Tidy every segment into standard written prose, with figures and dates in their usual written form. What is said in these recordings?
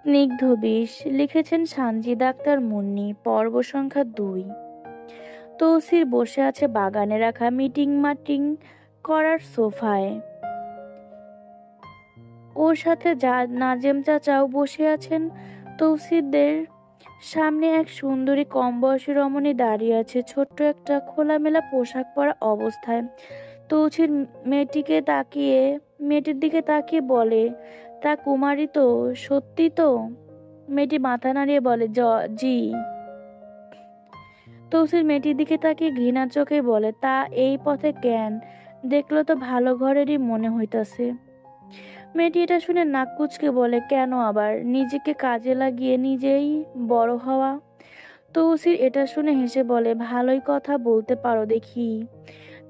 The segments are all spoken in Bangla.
স্নিগ্ধ বিষ লিখেছেন সানজিদা আক্তার মুন্নি। পর্ব সংখ্যা 2। তৌসির বসে আছে বাগানে রাখা মিটিং মাটিং করার সোফায়। ওর সাথে নাজেম চাচাও বসে আছেন। তৌসিরদের সামনে এক সুন্দরী কম বয়সী রমণী দাঁড়িয়ে আছে, ছোট্ট একটা খোলামেলা পোশাক পরা অবস্থায়। তৌসির মেয়েটির দিকে তাকিয়ে বলে, তা কুমারী তো? সত্যি তো? মেয়েটি মাথা নাড়িয়ে বলে, জি। তৌসির মেয়েটির দিকে তাকিয়ে ঘৃণার চোখে বলে, তা এই পথে কেন? দেখলো তো ভালো ঘরেরই মনে হইতাছে। মেয়েটি এটা শুনে নাক কুচকে বলে, কেন আবার? নিজেকে কাজে লাগিয়ে নিজেই বড় হওয়া। তৌসির এটা শুনে হেসে বলে, ভালোই কথা বলতে পারো দেখি।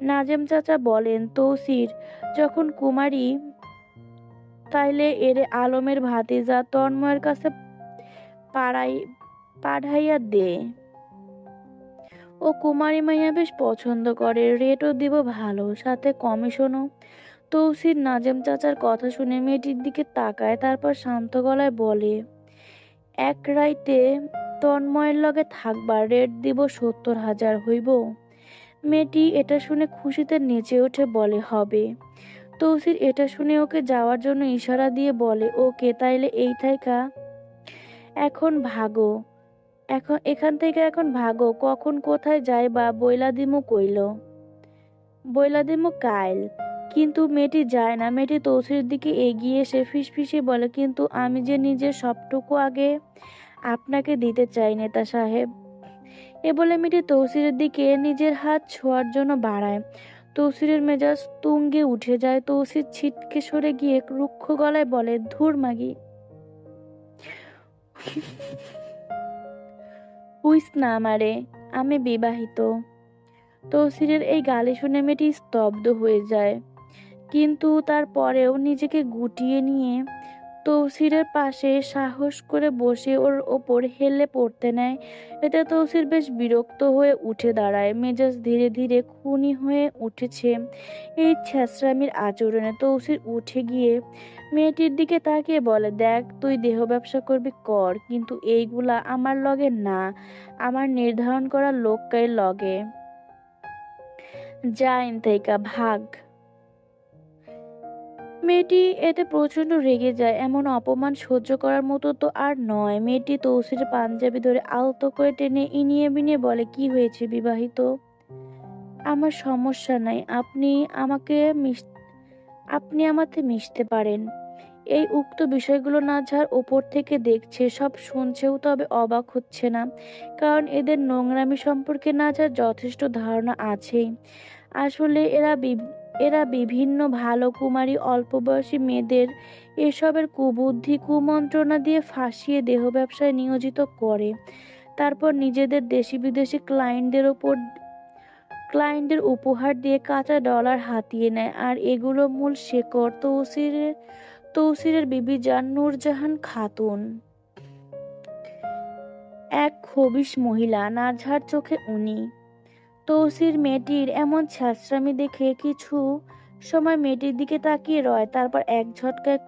নাজেম চাচা বলেন, তৌসির যখন কুমারী তাইলে এর আলমের ভাতিজা তন্ময়ের কাছে পাঠাইয়া দে। ও কুমারী মাইয়া বেশ পছন্দ করে, রেটও দিব ভালো, সাথে কমিশনও। তৌসির নাজেম চাচার কথা শুনে মেয়েটির দিকে তাকায়, তারপর শান্ত গলায় বলে, এক রাইতে তন্ময়ের লগে থাকবা, রেট দিব 70,000 হইব? মেয়েটি এটা শুনে খুশিতে নেচে উঠে বলে, হবে। তৌসির এটা শুনে ওকে যাওয়ার জন্য ইশারা দিয়ে বলে, ওকে তাইলে এই থাইকা এখন ভাগো, এখান থেকে এখন ভাগো। কখন কোথায় যাইবা বইলা দিমু কইল? বইলা দিমু কাইল। কিন্তু মেয়েটি যায় না। মেয়েটি তৌসির দিকে এগিয়ে এসে ফিসফিসিয়ে বলে, কিন্তু আমি যে নিজের সবটুকু আগে আপনাকে দিতে চাই নেতা সাহেব। এ বলে মেয়েটি তৌসিরের দিকে নিজের হাত ছোঁয়ার জন্য বাড়ায়। তৌসিরের মেজাজ তুঙ্গে উঠে যায়। তৌসির ছিটকে সরে গিয়ে রুক্ষ গলায় বলে, ধুর মাগি, হুইস না আমারে, আমি বিবাহিত। তৌসিরের এই গালি শুনে মেয়েটি স্তব্ধ হয়ে যায়, কিন্তু তারপরেও নিজেকে গুটিয়ে নিয়ে তৌসিরের পাশে সাহস করে বসে ওর ওপর হেলে পড়তে নেয়। এতে তৌসির বেশ বিরক্ত হয়ে উঠে দাঁড়ায়। মেজাজ ধীরে ধীরে খুনি হয়ে উঠেছে এই ছেঁচড়ামির আচরণে। তৌসির উঠে গিয়ে মেয়েটির দিকে তাকিয়ে বলে, দেখ, তুই দেহ ব্যবসা করবি কর, কিন্তু এইগুলা আমার লগে না, আমার নির্ধারণ করা লোককে লগে। যা ইনতাইকা ভাগ। মেয়েটি এতে প্রচন্ড রেগে যায়। এমন অপমান সহ্য করার মতো তো আর নয়। মেয়েটি তৌসির পাঞ্জাবি ধরে আলতো করে টেনে ইনিয়ে বিনিয়ে বলে, কি হয়েছে বিবাহিত? আমার সমস্যা নাই, আপনি আমাতে মিশতে পারেন। এই উক্ত বিষয়গুলো নাঝার ওপর থেকে দেখছে, সব শুনছেও, তবে অবাক হচ্ছে না, কারণ এদের নোংরামি সম্পর্কে নাঝার যথেষ্ট ধারণা আছেই। আসলে এরা বিভিন্ন ভালো কুমারী অল্প বয়সী মেয়েদের এসবের কুবুদ্ধি কুমন্ত্রণা দিয়ে ফাঁসিয়ে দেহ ব্যবসায় নিয়োজিত করে, তারপর নিজেদের দেশি বিদেশি ক্লায়েন্টদের উপহার দিয়ে কাঁচা ডলার হাতিয়ে নেয়। আর এগুলো মূল শেকড় তৌসিরের বিবি জান নূরজাহান খাতুন, এক খবিশ মহিলা। নাজহার চোখে উনি। তৌসির মেয়েটির এমন ছ্যাঁচড়ামি দেখে কিছু সময় মেয়েটির দিকে তাকিয়ে রয়, তারপর এক ঝটকায়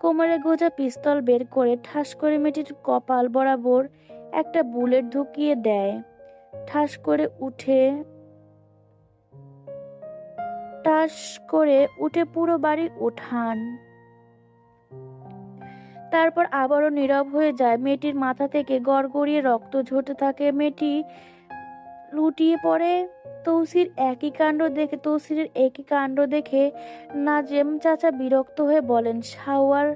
কোমরে গোজা পিস্তল বের করে ঠাস করে মেয়েটির কপাল বরাবর একটা বুলেট ঢুকিয়ে দেয়। ঠাস করে উঠে পুরো বাড়ির উঠান। তারপর আবারও নীরব হয়ে যায়। মেয়েটির মাথা থেকে গড়গড়িয়ে রক্ত ঝরতে থাকে। মেয়েটি লুটিয়ে পড়ে। তৌসিরের একই কাণ্ড দেখে নাজেম চাচা বিরক্ত হয়ে বলেন, শাওয়ার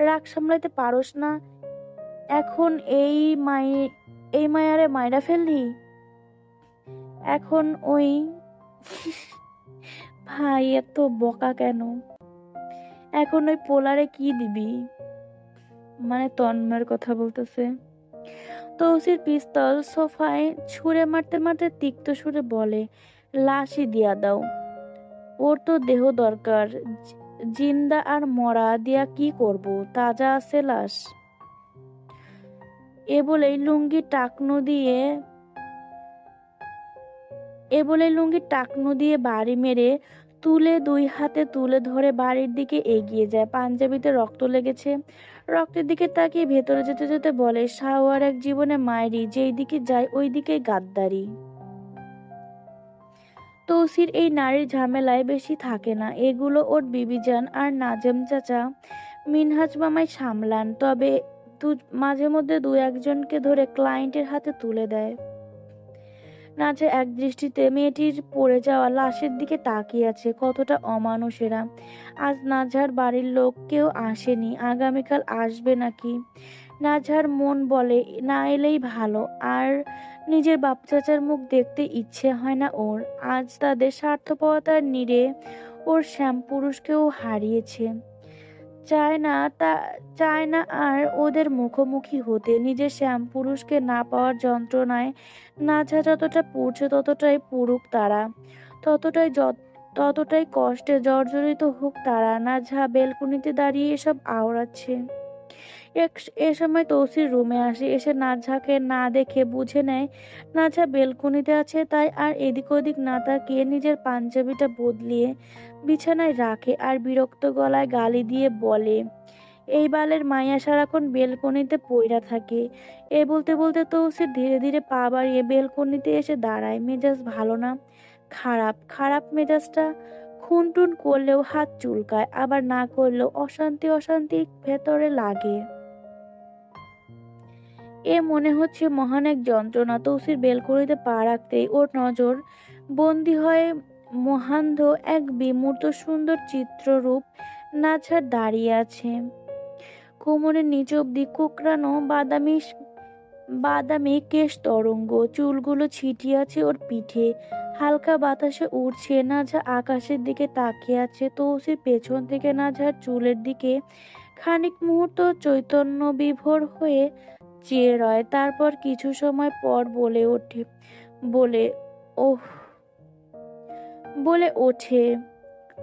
রাগ সামলাইতে পারোস না? এখন এই মায়ারে মাইরা ফেললি? এখন ওই ভাই এত বকা কেন? এখন ওই পোলারে কি দিবি? মানে তন্ময়ের কথা বলতেছে। তৌসির পিস্তল সোফায় ছুঁড়ে মারতে মারতে তিক্ত সুরে বলে, লাশই দিয়া দাও, ওর তো দেহ দরকার। জিন্দা আর মরা দিয়া কি করব, তাজা আছে লাশ। এ বলেই লুঙ্গি টাকনু দিয়ে বাড়ি মেরে দুই হাতে তুলে ধরে বাড়ির দিকে এগিয়ে যায়। পাঞ্জাবিতে রক্ত লেগেছে। রক্তের দিকে তাকিয়ে ভেতরে যেতে যেতে বলে, শাওয়ার এক জীবনে মায়েরই, যেই দিকে যায় ওই দিকেই গাদ্দারি। তৌসির এই নারীর ঝামেলায় বেশি থাকে না, এগুলো ওর বিবিজান আর নাজেম চাচা মিনহাজ মামাই সামলান। তবে মাঝে মধ্যে দু একজনকে ধরে ক্লায়েন্টের হাতে তুলে দেয়। নাজা এক দৃষ্টিতে মেয়েটির পড়ে যাওয়া লাশের দিকে তাকিয়ে আছে। কতটা অমানুষেরা! আজ নাজার বাড়ির লোক কেউ আসেনি, আগামীকাল আসবে নাকি? নাজার মন বলে না এলেই ভালো, আর নিজের বাপ চাচার মুখ দেখতে ইচ্ছে হয় না ওর। আজ তাদের স্বার্থপরতার নিরে ওর শ্যামপুরুষকেও হারিয়েছে। চায় না তা চায় না আর ওদের মুখোমুখি হতে। নিজের শ্যামপুরুষকে না পাওয়ার যন্ত্রণায় নাজা যতটা পুড়ছে ততটাই পুড়ুক তারা, ততটাই কষ্টে জর্জরিত হোক তারা। নাজা বেলকুনিতে দাঁড়িয়ে এসব আওড়াচ্ছে। এ সময় তৌসির রুমে আসে। এসে নাজহাকে না দেখে বুঝে নেয় নাজহা বেলকুনিতে আছে, তাই আর এদিক ওদিক না তাকিয়ে নিজের পাঞ্জাবিটা বদলিয়ে বিছানায় রাখে আর বিরক্ত গলায় গালি দিয়ে বলে, এই বালের মাইয়া সারাক্ষণ বেলকনিতে পইরা থাকে। এ বলতে বলতে তৌসির ধীরে ধীরে পা বাড়িয়ে বেলকনিতে এসে দাঁড়ায়। মেজাজ ভালো না, খারাপ খারাপ মেজাজটা। খুনটুন করলেও হাত চুলকায়, আবার না করলেও অশান্তি অশান্তি ভেতরে লাগে। এ মনে হচ্ছে মহান এক যন্ত্রণা। তৌসির বেলকনিতে পা রাখতেই ওর নজর বন্দী হয় মহান্ধ এক বিমূর্ত সুন্দর চিত্ররূপ। নাছার দাঁড়িয়ে আছে, কোমরের নিচ অব্দি কোঁকড়ানো বাদামি বাদামি কেশ তরঙ্গ, চুলগুলো ছিটিয়ে আছে ওর পিঠে, হালকা বাতাসে উড়ছে। নাজা আকাশের দিকে তাকিয়ে আছে। তৌসির পেছন থেকে নাজার চুলের দিকে খানিক মুহূর্ত চৈতন্য বিভোর হয়ে চেয়ে রয়। তারপর কিছু সময় পর বলে ওহ বলে ওঠে,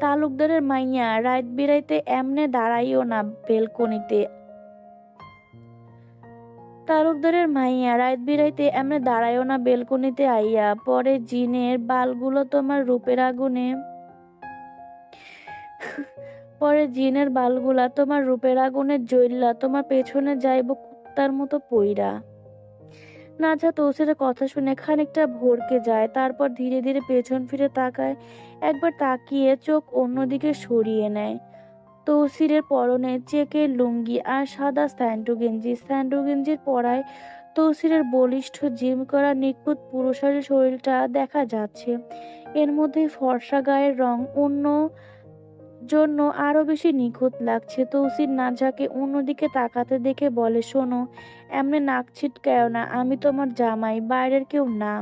তালুকদারের মাইয়া রাত বিরাইতে এমনে দাঁড়াইও না বেলকনিতে। তালুকদারের মাইয়া রাত বিরাইতে এমনে দাঁড়াইও না বেলকনিতে আইয়া। পরে জিনের বালগুলো তোমার রূপের আগুনে পরে জিনের বালগুলা তোমার রূপের আগুনে জ্বললা তোমার পেছনে যাইব কুত্তার মতো পইরা। নাজা তৌসিরের কথা শুনে খানিকটা ভরকে যায়। তারপর ধীরে ধীরে পেছন ফিরে তাকায়। একবার তাকিয়ে চোখ অন্যদিকে সরিয়ে নেয়। তৌসিরের পরনে চেকের লুঙ্গি আর সাদা স্যান্ডো গেঞ্জির পরায় তৌসিরের বলিষ্ঠ জিম করা নিখুঁত পুরুষালী শরীরটা দেখা যাচ্ছে। এর মধ্যে ফর্সা গায়ের রং অন্য জন্য আরো বেশি নিখুঁত লাগছে। তৌসির নাজাকে অন্যদিকে তাকাতে দেখে বলে, শোনো, এমনি নাক ছিটকায়ও না, আমি তোমার জামাই, বাইরের কেউ না।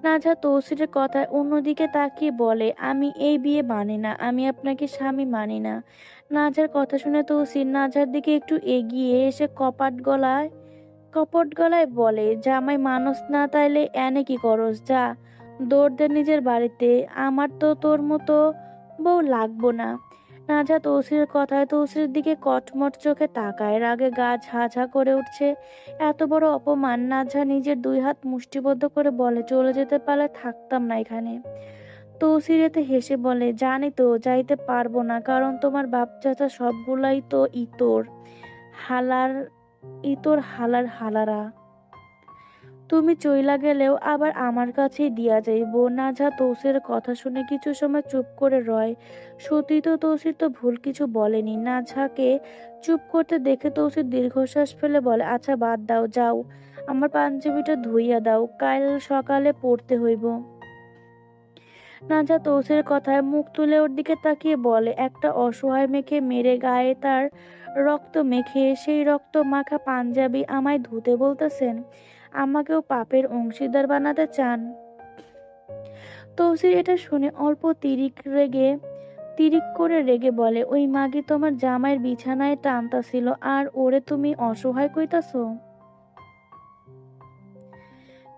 নাজা তৌসিরের কথায় অন্যদিকে তাকিয়ে বলে, আমি এই বিয়ে মানি না, আমি আপনাকে স্বামী মানি না। নাজার কথা শুনে তৌসির নাজার দিকে একটু এগিয়ে এসে কপট গলায় বলে, জামাই মানস না তাইলে এনে কি করস, যা দৌড় দে নিজের বাড়িতে, আমার তো তোর মতো বউ লাগবো না। নাজা তৌসিরের কথায় তৌসিরের দিকে কটমট চোখে তাকায়। রাগে গা ঝাঝা করে উঠছে। এত বড় অপমান! নাজা নিজের দুই হাত মুষ্টিবদ্ধ করে বলে, চলে যেতে পারলে থাকতাম না এখানে। তৌসির এতে হেসে বলে, জানি তো যাইতে পারবো না, কারণ তোমার বাপ চাচা সবগুলাই তো হালার হালার হালারা। তুমি চইলা গেলেও আবার আমার কাছেই দিয়া যাইব। নাজা তৌসিরের কথা শুনে কিছু সময় চুপ করে রয়। সত্যি তো তৌসির তো ভুল কিছু বলেনি। নাজাকে চুপ করতে দেখে তৌসির দীর্ঘশ্বাস ফেলে বলে, আচ্ছা বাদ দাও, যাও আমার পাঞ্জাবিটা ধুইয়া দাও, কাল সকালে পড়তে হইব। নাজা তৌসিরের কথায় মুখ তুলে ওর দিকে তাকিয়ে বলে, একটা অসহায় মেখে মেরে গায়ে তার রক্ত মেখে সেই রক্ত মাখা পাঞ্জাবি আমায় ধুতে বলতেছেন? আমাকেও পাপের অংশীদার বানাতে চান? তৌসির এটা শুনে অল্প তিরিক করে রেগে বলে, ওই মাগি তোমার জামাইয়ের বিছানায় টানতাছিল আর ওরে তুমি অসহায় কইতাছো?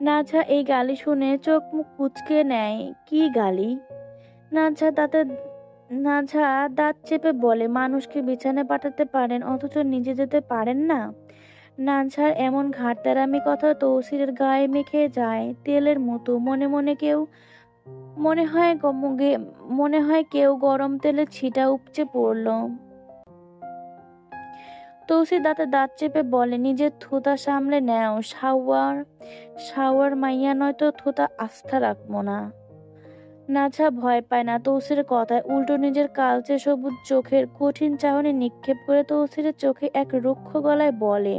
নাজা এই গালি শুনে চোখ মুখ কুঁচকে নেয়। কি গালি? নাজা দাঁত চেপে বলে, মানুষকে বিছানায় পাঠাতে পারেন অথচ নিজে যেতে পারেন না? নাঝার এমন ঘাড়তেরামি কথা তৌসিরের গায়ে মেখে যায় তেলের মতো। মনে মনে কেউ মনে হয় মনে হয় কেউ গরম তেলের ছিটা উপচে পড়ল। তৌসির দাঁতে দাঁত চেপে বলে, নিজের থুতা সামলে নেও, শাওয়ার শাওয়ার মাইয়া, নয়তো থুতা আস্থা রাখবো না। নাছা ভয় পায় না তৌসিরের কথায়, উল্টো নিজের কালচে সবুজ চোখের কঠিন চাহনি নিক্ষেপ করে তৌসিরের চোখে এক রুক্ষ গলায় বলে,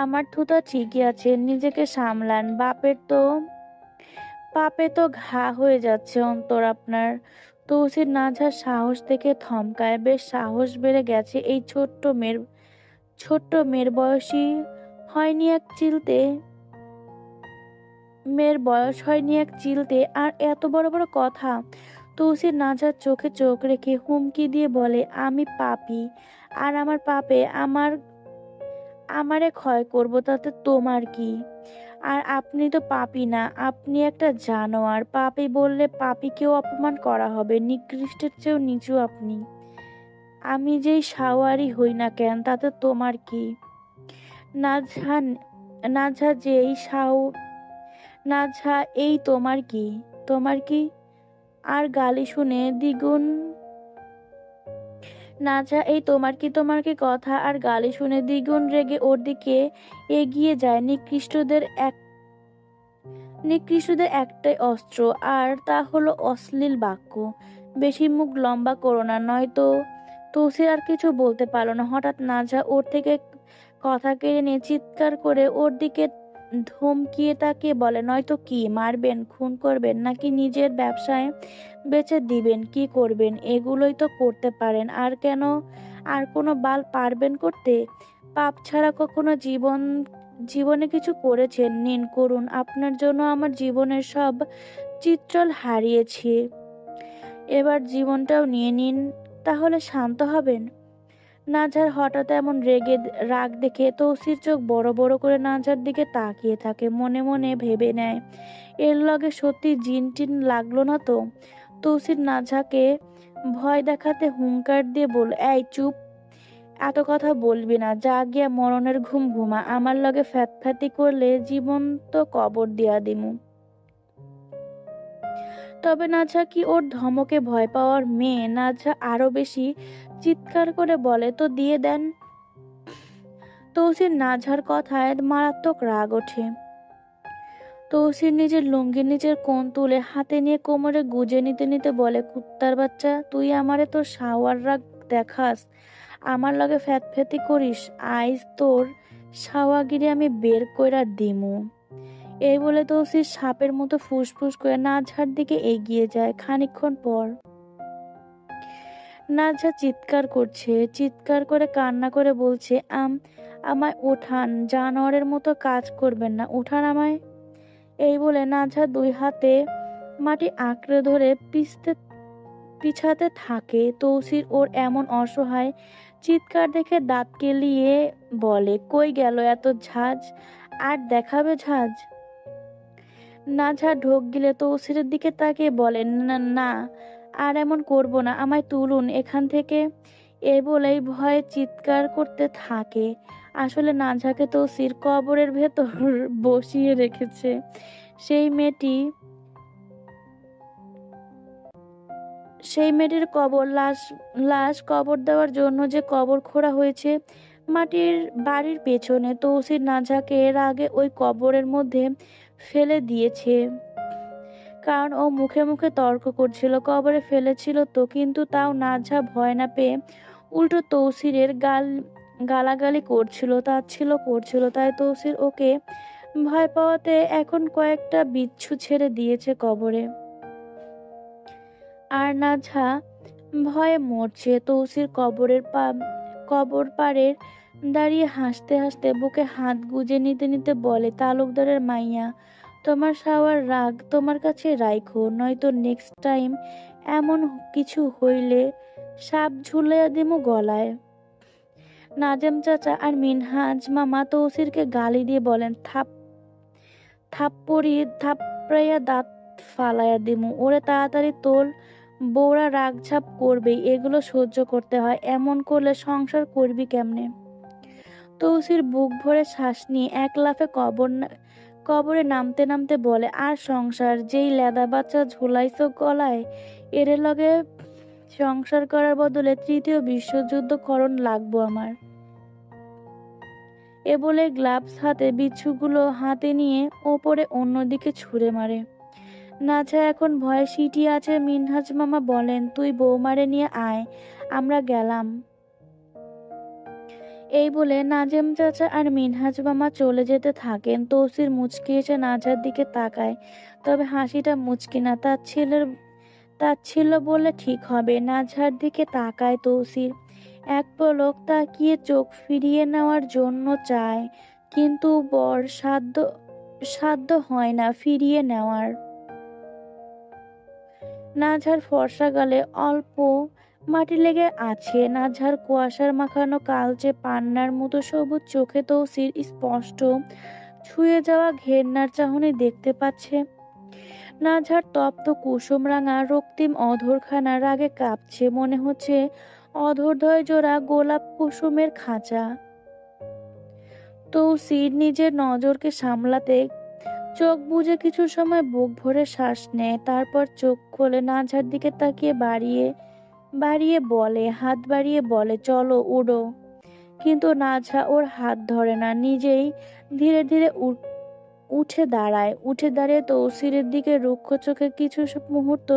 আমার থুতা ঠিকই আছে, নিজেকে সামলান, পাপে তো ঘা হয়ে যাচ্ছে অন্তর আপনার। তৌসির নাঝার সাহস দেখে থমকায়, বেশ সাহস বেড়ে গেছে এই ছোট্ট মেয়ের বয়সী হয়নি এক চিলতে মেয়ের বয়স হয়নি এক চিলতে, আর এত বড় বড় কথা। তৌসির নাঝার চোখে চোখ রেখে হুমকি দিয়ে বলে, আমি পাপী, আর আমার পাপে আমারে ক্ষয় করব, তাতে তোমার কি? আর আপনি তো পাপী না, আপনি একটা জানোয়ার। পাপী বললে পাপীকেও অপমান করা হবে, নিকৃষ্টের চেয়েও নিচু আপনি। আমি যেই সাওয়ারই হই না কেন, তাতে তোমার কি? নাঝা নাঝা যেই সাও নাঝা এই তোমার কি? তোমার কি? আর গালি শুনে দ্বিগুণ নাঝা এই তোমার কি কথা আর গালি শুনে দ্বিগুণ রেগে ওর দিকে এগিয়ে যায়। নিকৃষ্টদের একটাই অস্ত্র, আর তা হলো অশ্লীল বাক্য। বেশি মুখ লম্বা করো না, নয়তো। তৌসির আর কিছু বলতে পারলো না। হঠাৎ নাঝা ওর থেকে কথা কেড়ে নিয়ে চিৎকার করে ওর দিকে ধমকিয়ে তাকিয়ে বলে, নয়তো কি? মারবেন, খুন করবেন, নাকি নিজের ব্যবসায় বেচে দিবেন? কি করবেন? এগুলোই তো করতে পারেন, আর কেন? আর কোনো বাল পারবেন করতে? পাপ ছাড়া কখনো জীবনে কিছু করেছেন? নিন, করুন। আপনার জন্য আমার জীবনের সব চিত্রল হারিয়েছি, এবার জীবনটাও নিয়ে নিন, তাহলে শান্ত হবেন। নাঝার হঠাৎ এমন রাগ দেখে তৌসির চোখ বড় বড় করে নাঝার দিকে তাকিয়ে থাকে। মনে মনে ভেবে নেয়, এর লগে সত্যি জিন টিন লাগলো না তো? তৌসির নাঝাকে ভয় দেখাতে হুংকার দিয়ে বল, এই চুপ, এত কথা বলবি না, যা গিয়া মরণের ঘুম ঘুমা। আমার লগে ফ্যাতফ্যাতি করলে জীবন্ত কবর দিয়া দিমু। তবে নাঝা কি ওর ধমকে ভয় পাওয়ার মেয়ে? নাঝা আরো বেশি চিৎকার করে বলে, তো দিয়ে দেন। তৌসির নাঝার কথায় মারাত্মক রাগ ওঠে। তৌসির নিজের লুঙ্গির নিচের কোণ তুলে হাতে নিয়ে কোমরে গুজে নিতে নিতে বলে, কুত্তার বাচ্চা, তুই আমারে তোর শাওয়ার রাগ দেখাস, আমার লগে ফ্যাতফ্যাতি করিস, আইজ তোর শাওয়াগিরি আমি বের কইরা দিমু। এই বলে তৌসির সাপের মতো ফুসফুস করে নাঝার দিকে এগিয়ে যায়। খানিকক্ষণ পর নাঝা চিৎকার করছে, চিৎকার করে কান্না করে বলছে, আমায় ওঠান, জানোয়ারের মতো কাজ করবেন না, উঠান আমায়। এই বলে নাঝা দুই হাতে মাটি আঁকড়ে ধরে পিছাতে থাকে। তৌসির ওর এমন অসহায় চিৎকার দেখে দাঁত কেলিয়ে বলে, কই গেল এত ঝাঁজ? আর দেখাবে ঝাঁজ? নাঝা ঢোক গিলে তৌসিরের দিকে তাকিয়ে বলে, না না, আর এমন করব না, আমায় তুলুন এখান থেকে। এই বলেই ভয়ে চিৎকার করতে থাকে। আসলে নাঝাকে তৌসির কবরের ভেতর বসিয়ে রেখেছে। সেই মেয়েটি সেই মেয়েটির লাশ কবর দেওয়ার জন্য যে কবর খোঁড়া হয়েছে মাটির বাড়ির পেছনে, তৌসির নাঝাকে এর আগে ওই কবরের মধ্যে ফেলে দিয়েছে। কারণ ও মুখে মুখে তর্ক করছিল, কবরে ফেলেছিল তো। কিন্তু তাও নাঝা ভয় না পেয়ে উল্টো তৌসিরের গালাগালি করছিল, তাচ্ছিল করছিল। তাই তৌসির ওকে ভয় পাওয়াতে এখন কয়েকটা বিচ্ছু ছেড়ে দিয়েছে কবরে। আর নাঝা ভয়ে মরছে। তৌসির কবর পাড়ে দাঁড়িয়ে হাসতে হাসতে বুকে হাত গুজে নিতে নিতে বলে, তালুকদারের মাইয়া, তোমার শাওয়ার রাগ তোমার কাছে রাইখো, নয়তো নেক্সট টাইম এমন কিছু হইলে সাপ ঝুলাইয়া দিমু গলায়। নাজেম চাচা আর মিনহাজ মামা তৌসিরকে গালি দিয়ে বলেন, থাপড়াইয়া দাঁত ফালাইয়া দিমু, ওরে তাড়াতাড়ি তোল, বউরা রাগঝাপ করবেই, এগুলো সহ্য করতে হয়, এমন করলে সংসার করবি কেমনে? তৌসির বুক ভরে শ্বাস নিয়ে এক লাফে কবরে নামতে নামতে বলে, আর সংসার যেই লেদা বাচ্চা ঝুলাইছো গলায়, এর লগে সংসার করার বদলে তৃতীয় বিশ্বযুদ্ধ করণ লাগবো আমার। এ বলে গ্লাভস হাতে বিচ্ছুগুলো হাতে নিয়ে ওপরে অন্যদিকে ছুঁড়ে মারে। নাছা এখন ভয়ে সিটি আছে। মিনহাজ মামা বলেন, তুই বৌমারে নিয়ে আয়, আমরা গেলাম। এই বলে নাজেম চাচা আর মিনহাজ মামা চলে যেতে থাকেন। তৌসির মুচকি এসে নাজার দিকে তাকায়, তবে হাসিটা মুচকি না, তাচ্ছিল্য বললে ঠিক হবে। নাজহার দিকে তাকায় তৌসির, এক পলক তাকিয়ে চোখ ফিরিয়ে নেওয়ার জন্য চায়, কিন্তু বর সাধ্য হয় না ফিরিয়ে নেওয়ার। নাজহার ফর্সা গালে অল্প মাটি লেগে আছে। নাজহার কুয়াশার মাখানো কালচে পান্নার মতো সবুজ চোখে তৌসির স্পষ্ট ছুঁয়ে যাওয়া ঘেন্নার চাহনি দেখতে পাচ্ছে। নাজহার তপ্ত কুসুমরাঙা রক্তিম অধরখানা রাগে কাঁপছে, মনে হচ্ছে অধরদ্বয় জোড়া গোলাপ কুসুমের খাঁচা। তৌসির নিজের নজরকে সামলাতে চোখ বুজে কিছু সময় বুক ভরে শ্বাস নেয়, তারপর চোখ খোলে। নাজহার দিকে তাকিয়ে হাত বাড়িয়ে বলে, চলো উড়ো। কিন্তু নাজহা ওর হাত ধরে না, নিজেই ধীরে ধীরে উঠে দাঁড়িয়ে তৌসিরের দিকে রুক্ষ চোখে কিছু মুহূর্ত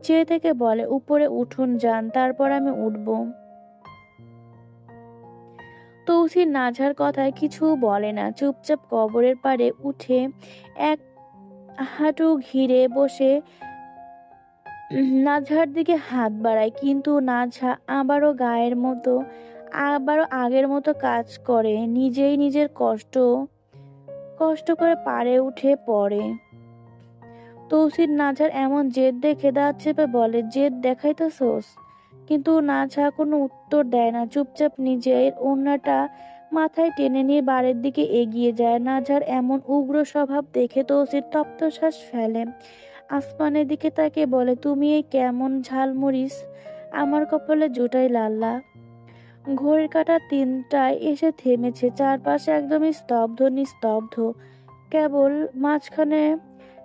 চেয়ে থেকে বলে, উপরে উঠুন যান, তারপর আমি উঠব। তৌসির নাজহার কথায় কিছু বলে না, চুপচাপ কবরের পাড়ে উঠে এক হাঁটু ঘিরে বসে নাজহার দিকে হাত বাড়ায়। কিন্তু নাজহা আবারও আগের মতো কাজ করে, নিজেই নিজের কষ্ট করে পারে উঠে পড়ে। তৌসির নাজহার এমন জেদ দেখে দাঁত চেপে বলে, জেদ দেখাইতেছোস? কিন্তু নাজহা কোনো উত্তর দেয় না, চুপচাপ নিজের ওড়নাটা মাথায় টেনে নিয়ে বাড়ির দিকে এগিয়ে যায়। নাজহার এমন উগ্র স্বভাব দেখে তৌসির তপ্তশ্বাস ফেলে, আসমানের দিকে তাকিয়ে বলে, তুমি এই কেমন ঝালমরিচ আমার কপালে জুটাই লাল্লা। ঘড়ির কাঁটা 3টায় এসে থেমেছে, চারপাশে একদমই নিস্তব্ধ। কেবল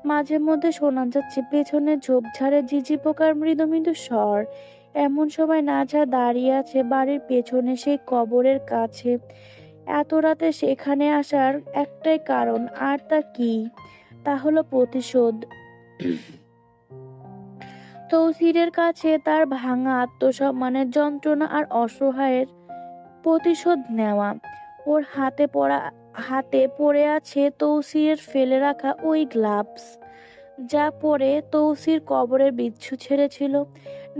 মাঝে মধ্যে শোনা যাচ্ছে পেছনে ঝোপঝাড়ে ঝিঝি পোকার মৃদু মৃদু স্বর। এমন সময় নাজহা দাঁড়িয়ে আছে বাড়ির পেছনে, সেই কবরের কাছে। এত রাতে সেখানে আসার একটাই কারণ, আর তা কি? তা হলো প্রতিশোধ। তৌসিরের কাছে তার ভাঙা আত্মসম্মানের যন্ত্রণা আর অসহায়ের প্রতিশোধ নেওয়া। ওর হাতে পড়ে আছে তৌসিরের ফেলে রাখা ওই গ্লাভস, যা পরে তৌসির কবরের বিচ্ছু ছেড়েছিল।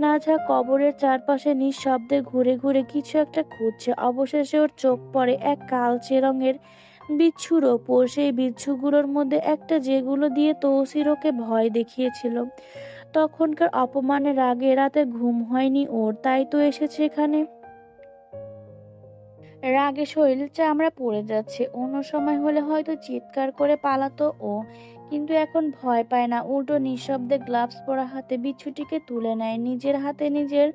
নাজহা কবরের চারপাশে নিঃশব্দে ঘুরে ঘুরে কিছু একটা খুঁজছে। অবশেষে ওর চোখ পড়ে এক কালচে রঙের বিচ্ছুর ওপর, সেই বিচ্ছুগুলোর মধ্যে একটা যেগুলো দিয়ে তৌসির ওকে ভয় দেখিয়েছিল। তখনকার অপমানের আগে রাতে ঘুম হয়নি ওর, তাই তো এসেছে এখানে। রাগে শরীর চামড়া পড়ে যাচ্ছে। অন্য সময় হলে হয়তো চিৎকার করে পালাতো ও, কিন্তু এখন ভয় পায় না, উল্টো নিঃশব্দে গ্লাভস পরা হাতে বিচ্ছুটিকে তুলে নেয়। নিজের হাতে নিজের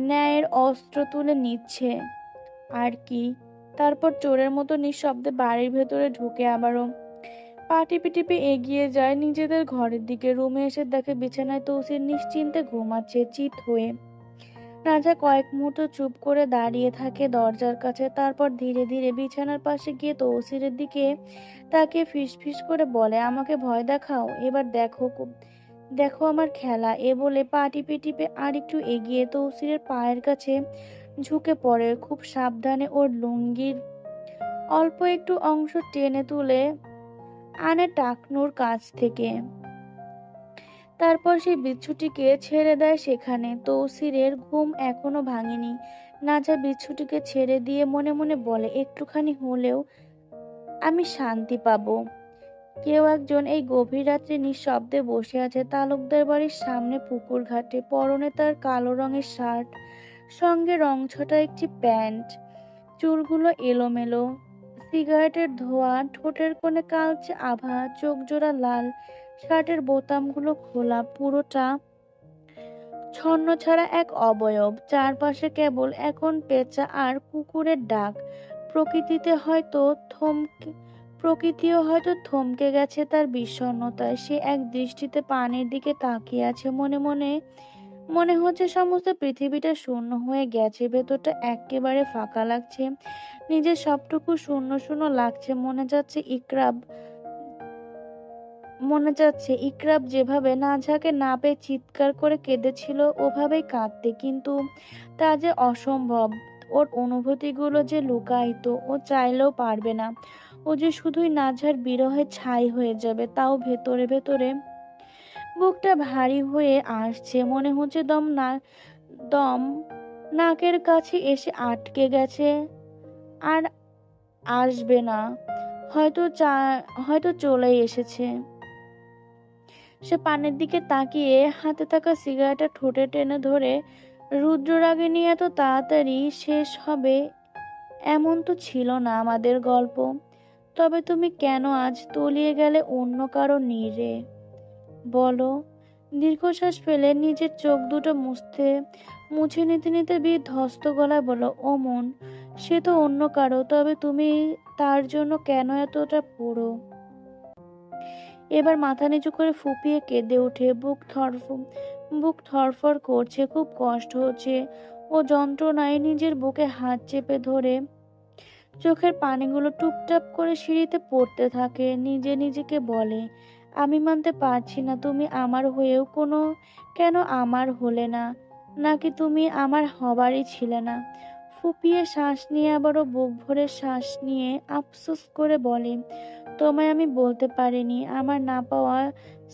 ন্যায়ের অস্ত্র তুলে নিচ্ছে আর কি। তারপর চোরের মতো নিঃশব্দে বাড়ির ভেতরে ঢুকে আবারও পা টিপে টিপে এগিয়ে যায় নিজেদের ঘরের দিকে। রুমে এসে দেখে বিছানায় তৌসির নিশ্চিন্তে ঘুমাচ্ছে, চিত হয়ে। রাজা কয়েক মুহূর্ত চুপ করে দাঁড়িয়ে থাকে দরজার কাছে, তারপর ধীরে ধীরে বিছানার পাশে গিয়ে তৌসিরের দিকে তাকে ফিসফিস করে বলে, আমাকে ভয় দেখাও, এবার দেখো আমার খেলা। এ বলে পা টিপে টিপে আর একটু এগিয়ে তৌসিরের পায়ের কাছে ঝুঁকে পড়ে, খুব সাবধানে ওর লুঙ্গির অল্প একটু অংশ টেনে তুলে আনে টাকনুর কাছ থেকে। তারপর সেই বিচ্ছুটিকে ছেড়ে দেয় সেখানে। তৌসিরের ঘুম এখনো ভাঙেনি। নাজা বিচ্ছুটিকে ছেড়ে দিয়ে মনে মনে বলে, একটুখানি হলেও আমি শান্তি পাবো। কেউ একজন এই গভীর রাত্রে নিঃশব্দে বসে আছে তালুকদার বাড়ির সামনে পুকুর ঘাটে। পরনে তার কালো রঙের শার্ট, সঙ্গে রংছটা একটি প্যান্ট, চুলগুলো এলোমেলো, সিগারেটের ধোঁয়া, ঠোঁটের কোণে কালচে আভা, চোখ জোড়া লাল, শার্টের বোতামগুলো খোলা, পুরোটা ছন্ন ছাড়া এক অবয়ব। চারপাশে কেবল এখন পেঁচা আর কুকুরের ডাক। প্রকৃতিতে হয়তো প্রকৃতিও হয়তো থমকে গেছে তার বিষণ্ণতায়। সে এক দৃষ্টিতে পানির দিকে তাকিয়ে আছে। মনে মনে মনে হচ্ছে সমস্ত পৃথিবীটা শূন্য হয়ে গেছে, ভেতরটা একেবারে ফাঁকা লাগছে, নিজের সবটুকু শূন্য শূন্য লাগছে। মনে যাচ্ছে ইকরাব যেভাবে নাজহাকে না পেয়ে চিৎকার করে কেঁদেছিল ওভাবেই কাঁদতে, কিন্তু তা যে অসম্ভব। ওর অনুভূতিগুলো যে লুকায়িত, ও চাইলেও পারবে না। ও যে শুধুই নাজহার বিরহে ছাই হয়ে যাবে, তাও ভেতরে ভেতরে বুকটা ভারী হয়ে আসছে। মনে হচ্ছে দম নাকের কাছে এসে আটকে গেছে, আর আসবে না। হয়তো চলেই এসেছে। সে পানের দিকে তাকিয়ে হাতে থাকা সিগারেটটা ঠোঁটে টেনে ধরে, রুদ্ররাগিনী এত তাড়াতাড়ি শেষ হবে এমন তো ছিল না আমাদের গল্প। তবে তুমি কেন আজ তলিয়ে গেলে অন্য কারো নীড়ে, বলো। দীর্ঘশ্বাস ফেলে নিজের চোখ দুটো মুছে নিতে নিতে বিধ্বস্ত গলায় বলো, ও মন, সে তো অন্য কারো, তবে তুমি তার জন্য কেন এতটা পোড়ো? এবার মাথা নিচু করে ফুপিয়ে কেঁদে ওঠে। বুক ধড়ফড় করছে, খুব কষ্ট হচ্ছে। ও যন্ত্রণায় নিজের বুকে হাত চেপে ধরে চোখের পানিগুলো টুপটাপ করে সিঁড়িতে পড়তে থাকে। নিজেকে বলে, আমি মানতে পারছি না তুমি আমার হয়েও কেন আমার হলে না, নাকি তুমি আমার হবারই ছিলে না। ফুপিয়ে শ্বাস নিয়ে আবারও বুক ভরে শ্বাস নিয়ে আফসোস করে বলে, তোমায় আমি বলতে পারিনি আমার না পাওয়া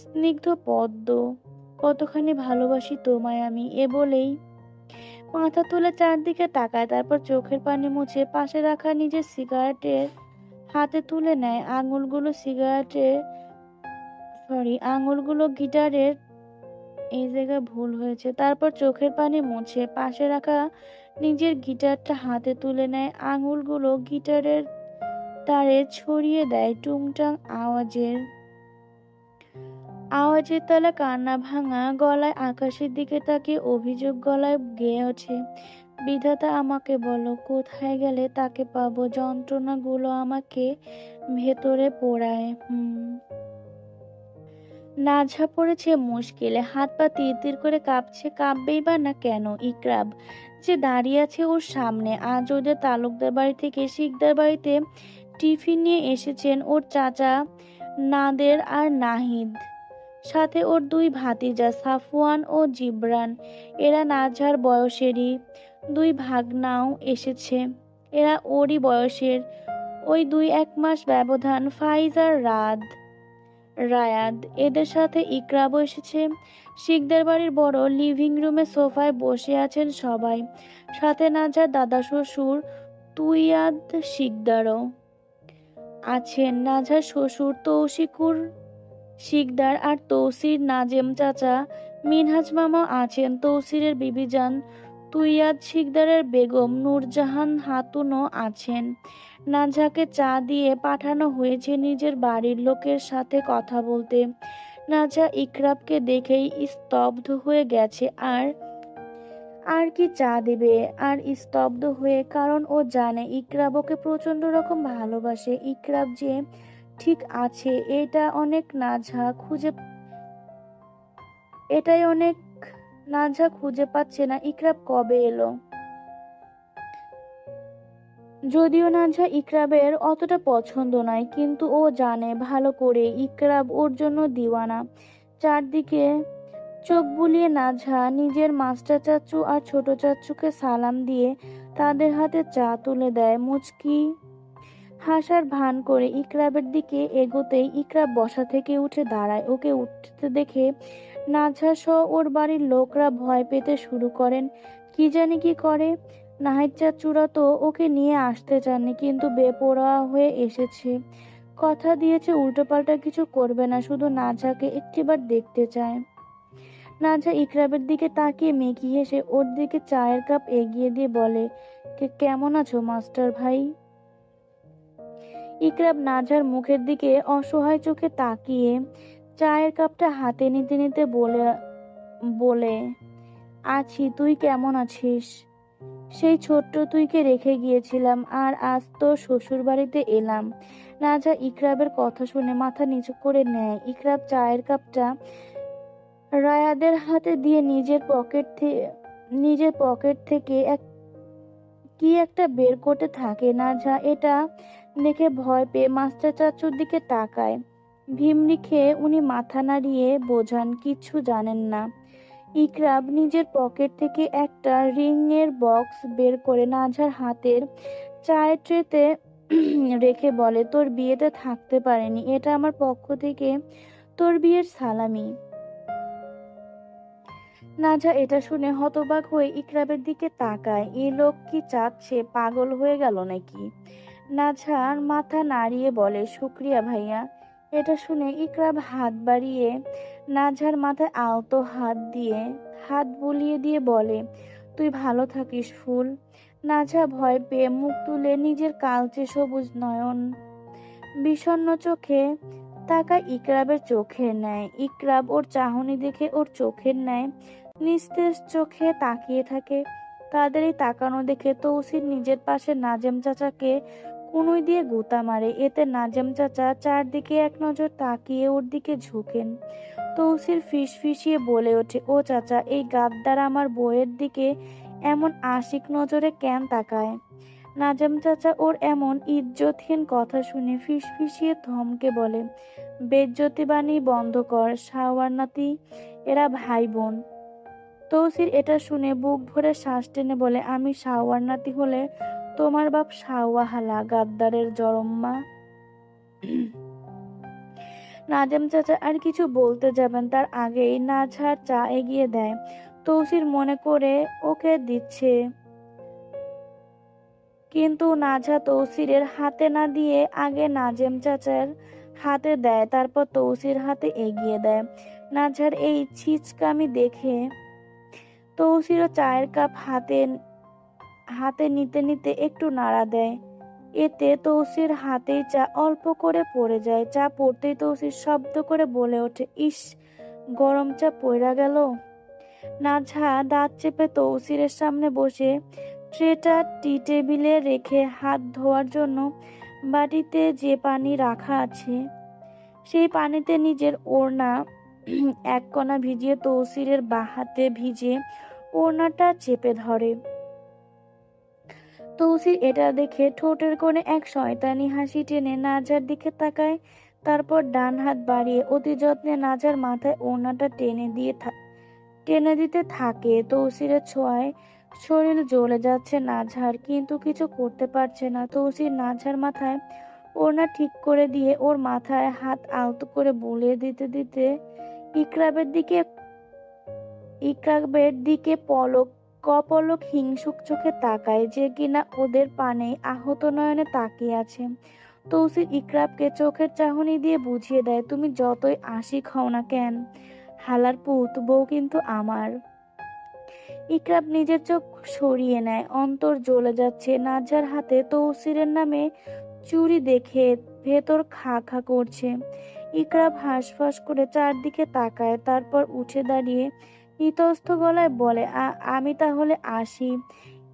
স্নিগ্ধ পদ্ম, কতখানি ভালোবাসি তোমায় আমি। এ বলেই মাথা তুলে চারদিকে তাকায়, তারপর চোখের পানি মুছে পাশে রাখা নিজের সিগারেটের হাতে তুলে নেয়। আঙুলগুলো গিটারের, এই জায়গায় ভুল হয়েছে। তারপর চোখের পানি মুছে পাশে রাখা নিজের গিটারটা হাতে তুলে নেয়। আঙুলগুলো গিটারের তারে ছড়িয়ে দেয় টুংটাং আওয়াজের তালে কান্না ভাঙা গলায় আকাশের দিকে তাকিয়ে অভিযোগ গলায় গেয়ে ওঠে, বিধাতা আমাকে বলো কোথায় গেলে তাকে পাবো, যন্ত্রণাগুলো আমাকে ভেতরে পোড়ায়। নাঝা পড়েছে মুশকিলে, হাত পা তীর করে কাঁপছে। কাঁপবেই বা না কেন? ইকরাব যে দাঁড়িয়ে আছে ওর সামনে। আজ ওদের তালুকদার বাড়ি থেকে শিকদার বাড়িতে টিফিন নিয়ে এসেছেন ওর চাচা নাদের আর নাহিদ, সাথে ওর দুই ভাতিজা সাফওয়ান ও জিবরান। এরা নাঝার বয়সেরই। দুই ভাগনাও এসেছে, এরা ওরই বয়সের। ওই 2-1 মাস ব্যবধান। ফাইজ আর রায়াদ, এদের সাথে ইকরাবও এসেছে। শিকদার বাড়ির বড় লিভিং রুমে সোফায় বসে আছেন সবাই, সাথে নাঝার দাদা শ্বশুর তুইয়াদ শিকদারও আছেন। নাঝার শ্বশুর তৌসিকুর শিকদার আর তৌসির নাজেম চাচা মিনহাজ মামা আছেন। তৌসিরের বিবিজান তুইয়াদ শিকদারের বেগম নূরজাহান হাতুনও আছেন। নাঝাকে চা দিয়ে পাঠানো হয়েছে নিজের বাড়ির লোকের সাথে কথা বলতে। নাঝা ইকরাবকে দেখেই স্তব্ধ হয়ে গেছে। আর কি চা দেবে, আর স্তব্ধ হয়ে, কারণ ও জানে ইকরাব ওকে প্রচন্ড রকম ভালোবাসে। ইকরাব যে ঠিক আছে এটাই অনেক। নাঝা খুঁজে পাচ্ছে না ইকরাব কবে এলো। যদিও নাঝা ইকরাবের অতটা পছন্দ নয়, কিন্তু ও জানে ভালো করে ইকরাব ওর জন্য দিওয়ানা। চারদিকে চোখ বুলিয়ে নাঝা নিজের মাস্টার চাচ্চু আর ছোট চাচ্চুকে সালাম দিয়ে তাদের হাতে চা তুলে দেয়। মুচকি হাসার ভান করে ইকরাবের দিকে এগোতেই ইকরাব বসা থেকে উঠে দাঁড়ায়। ওকে উঠতে দেখে নাঝা সহ ওর বাড়ির লোকরা ভয় পেতে শুরু করেন। কি জানি কি করে। নাহিদ চাচুরা তো ওকে নিয়ে আসতে চাননি, কিন্তু বেপরোয়া হয়ে এসেছে। কথা দিয়েছে উল্টোপাল্টা কিছু করবে না, শুধু নাঝাকে একটিবার দেখতে চায়। নাঝা ইকরাবের দিকে তাকিয়ে মেকি হেসে ওর দিকে চায়ের কাপ এগিয়ে দিয়ে বলে, কেমন আছো মাস্টার ভাই? ইকরাব নাঝার মুখের দিকে অসহায় চোখে তাকিয়ে চায়ের কাপটা হাতে নিতে নিতে বলে আছি, তুই কেমন আছিস? সেই ছোট্ট তুইকে রেখে গিয়েছিলাম, আর আজ তোর শ্বশুর বাড়িতে এলাম। নাজা ইকরাবের কথা শুনে মাথা নিচু করে নেয়। ইকরাব চায়ের কাপটা রায়াদের হাতে দিয়ে নিজের পকেট থেকে কি একটা বের করতে থাকে। নাজা এটা দেখে ভয় পেয়ে মাস্টার চাচুর দিকে তাকায়। ভিমড়ি খেয়ে উনি মাথা নাড়িয়ে বোঝান কিচ্ছু জানেন না। ইকরাব নিজের পকেট থেকে একটা রিং এর বক্স বের করে নাঝার হাতের চায়ের ট্রেতে রেখে বলে, তোর বিয়েতে থাকতে পারেনি, এটা আমার পক্ষ থেকে তোর বিয়ের সালামি। নাজা এটা শুনে হতবাক হয়ে ইকরাবের দিকে তাকায়। এই লোক কি চাচ্ছে, পাগল হয়ে গেল নাকি? নাঝার মাথা নাড়িয়ে বলে, শুক্রিয়া ভাইয়া। এটা শুনে ইকরাব হাত বাড়িয়ে নাঝার মাথায় আলতো হাত বুলিয়ে দিয়ে বলে, তুই ভালো থাকিস ফুল। নাঝা ভয় পেয়ে মুখ তুলে নিজের কালচে সবুজ নয়ন বিষণ্ণ চোখে তাকায় ইকরাবের চোখের ন্যায়। ইকরাব ওর চাহনি দেখে ওর চোখের ন্যায় নিস্তেজ চোখে তাকিয়ে থাকে। তাদের এই তাকানো দেখে তৌসির নিজের পাশে নাজেম চাচাকে কুনুই দিয়ে গুতা মারে। এতে নাজেম চাচা চারদিকে এক নজর তাকিয়ে ওর দিকে ঝুঁকেন। তৌসির ফিসফিসিয়ে বলে ওঠে, ও চাচা, এই গাদ্দার আমার বউয়ের দিকে এমন আশিক নজরে কেন তাকায়? নাজেম চাচা ওর এমন ইজ্জতহীন কথা শুনে ফিসফিসিয়ে থমকে বলে, বেজ্জতি বাণী বন্ধ কর শাওয়ার নাতি, এরা ভাই বোন। তৌসির এটা শুনে বুক ভরে শ্বাস টেনে বলে, আমি শাওয়ার নাতি হলে তোমার বাপ শাওয়া হালা, গাদ্দারের জরম্মা। নাজেম চাচা আর কিছু বলতে যাবেন তার আগেই নাঝার চা এগিয়ে দেয়। তৌসির মনে করে ওকে দিচ্ছে, কিন্তু নাঝা তৌসিরের হাতে না দিয়ে আগে নাজেম চাচার হাতে দেয়, তারপর তৌসির হাতে এগিয়ে দেয়। নাঝার এই ছিচকামি দেখে তৌসিরও চায়ের কাপ হাতে নিতে নিতে একটু নাড়া দেয়। এতে তৌসির হাতেই চা অল্প করে পড়ে যায়। চা পড়তেই তৌসির শব্দ করে বলে ওঠে, ইস, গরম চা পইড়া গেল। নাঝা দাঁত চেপে তৌসিরের সামনে বসে ট্রেটা টি টেবিলে রেখে হাত ধোয়ার জন্য বাটিতে যে পানি রাখা আছে সেই পানিতে নিজের ওড়না এক কণা ভিজিয়ে তৌসিরের বাঁ হাতে ভিজে ওড়নাটা চেপে ধরে। তৌসির এটা দেখে ঠোঁটের কোণে এক শয়তানি হাসি টেনে নাজার দিকে তাকায়। তারপর ডান হাত বাড়িয়ে অতি যত্নে নাজার মাথায় ওড়নাটা টেনে দিতে থাকে। তৌসিরের ছোঁয়ায় শরীর জ্বলে যাচ্ছে নাঝার, কিন্তু কিছু করতে পারছে না। তৌসির নাঝার মাথায় ওড়না ঠিক করে দিয়ে ওর মাথায় হাত আলতো করে বুলিয়ে দিতে দিতে ইকরাবের দিকে কপলক হিংসুক চোখে তাকায়, যে কিনা ওদের পানে আহত নয়নে তাকিয়ে আছে। তৌসির ইকরাবকে চোখের চাহনি দিয়ে বুঝিয়ে দেয়, তুমি যতই আশিক হও না কেন, হালার পুত, বউ কিন্তু আমার। ইকরাব নিজের চোখ সরিয়ে নেয়, অন্তর জ্বলে যাচ্ছে। নাজার হাতে তৌসিরের নামে চুরি দেখে ভেতর খা খা করছে। ইকরাব হাঁসফাঁস করে চারদিকে তাকায়, তারপর উঠে দাঁড়িয়ে ইতস্ত গলায় বলে, আমি তাহলে আসি,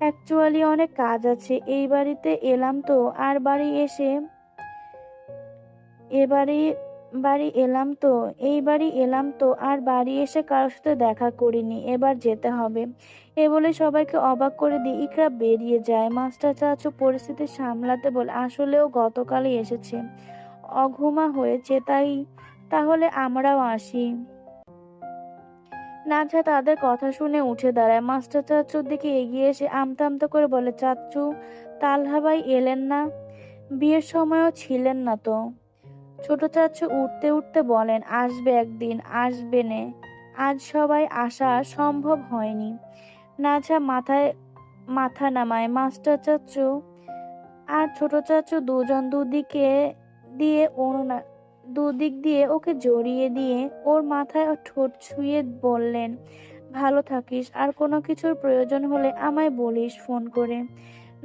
অ্যাকচুয়ালি অনেক কাজ আছে। এই বাড়িতে এলাম তো আর বাড়ি এসে কারোর সাথে দেখা করিনি, এবার যেতে হবে। এ বলে সবাইকে অবাক করে দিয়ে ইকরাব বেরিয়ে যায়। মাস্টার চাচু পরিস্থিতি সামলাতে বলে, আসলেও গতকালই এসেছে, অঘুমা হয়েছে, তাহলে আমরাও আসি। নাঝা তাদের কথা শুনে উঠে দাঁড়ায়। মাস্টার চাচুর দিকে এগিয়ে এসে আমতা আমতা করে বলে, চাচু, তালহা ভাই এলেন না? বিয়ের সময়ও ছিলেন না তো? ছোট চাচু উঠতে উঠতে বলেন, আসবে একদিন, আসবে নে, আজ সবাই আসা সম্ভব হয়নি। নাঝা মাথা নামায়। মাস্টার চাচু আর ছোট চাচু দুজন দুদিক দিয়ে ওকে জড়িয়ে দিয়ে ওর মাথায় ঠোঁট ছুঁয়ে বললেন, ভালো থাকিস, আর কোনো কিছুর প্রয়োজন হলে আমায় বলিস ফোন করে।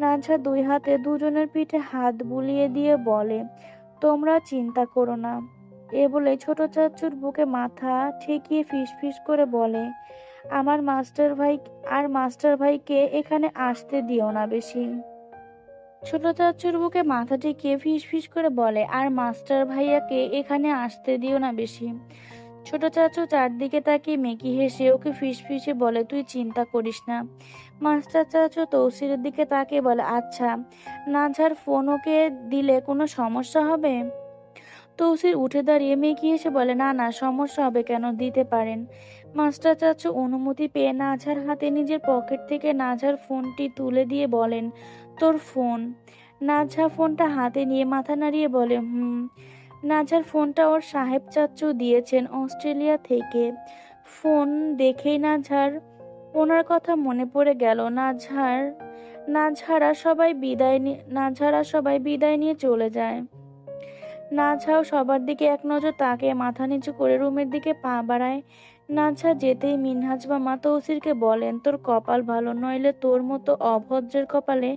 নাঝা দুই হাতে দুজনের পিঠে হাত বুলিয়ে দিয়ে বলে, তোমরা চিন্তা করো না। এ বলে ছোট চাচুর বুকে মাথা ঠেকিয়ে ফিসফিস করে বলে, আমার মাস্টার ভাইকে এখানে আসতে দিও না বেশি। ছোট চাচুর বুকে মাথা টেকিয়ে ফিস ফিস করে বলে, আর মাস্টার ভাইয়াকে এখানে আসতে দিও না বেশি। ছোট চাচু চারদিকে তাকিয়ে মেকি হেসে ওকে ফিসফিসে বলে, তুই চিন্তা করিস না। মাস্টার চাচু তৌসিরের দিকে তাকিয়ে বলে, আচ্ছা নাঝার ফোন ওকে দিলে কোনো সমস্যা হবে? তৌসির উঠে দাঁড়িয়ে মেকি হেসে বলে, না না, সমস্যা হবে কেন, দিতে পারেন। মাস্টার চাচু অনুমতি পেয়ে নাঝার হাতে নিজের পকেট থেকে নাঝার ফোনটি তুলে দিয়ে বলেন, তোর ফোন। নাঝা ফোনটা হাতে নিয়ে মাথা নাড়িয়ে বলে, হুম। নাঝার ফোনটা ওর সাহেব চাচু দিয়েছেন অস্ট্রেলিয়া থেকে। ফোন দেখেই ওনার কথা মনে পড়ে গেল। নাঝারা সবাই বিদায় নিয়ে চলে যায়। নাঝাও সবার দিকে এক নজর তাকিয়ে মাথা নিচু করে রুমের দিকে পা বাড়ায়। নাঝা যেতেই মিনহাজ মামা তৌসিরকে বলেন, তোর কপাল ভালো, নইলে তোর মতো অভদ্রের কপালে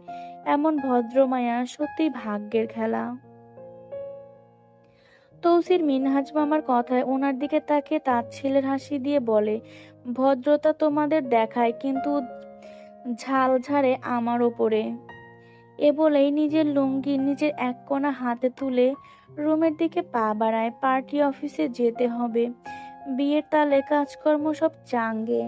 এমন ভদ্রমায়া সত্যি ভাগ্যের খেলা। তৌসির মিনহাজ মামার কথায় ওনার দিকে তাকিয়ে তাচ্ছিলের হাসি দিয়ে বলে, ভদ্রতা তোমাদের দেখায় কিন্তু ঝাল ঝাড়ে আমার ওপরে। এ বলেই নিজের লুঙ্গি নিজের এক কোণা হাতে তুলে রুমের দিকে পা বাড়ায়। পার্টি অফিসে যেতে হবে, বিয়ের তালে কাজকর্ম সব চাঙ্গে।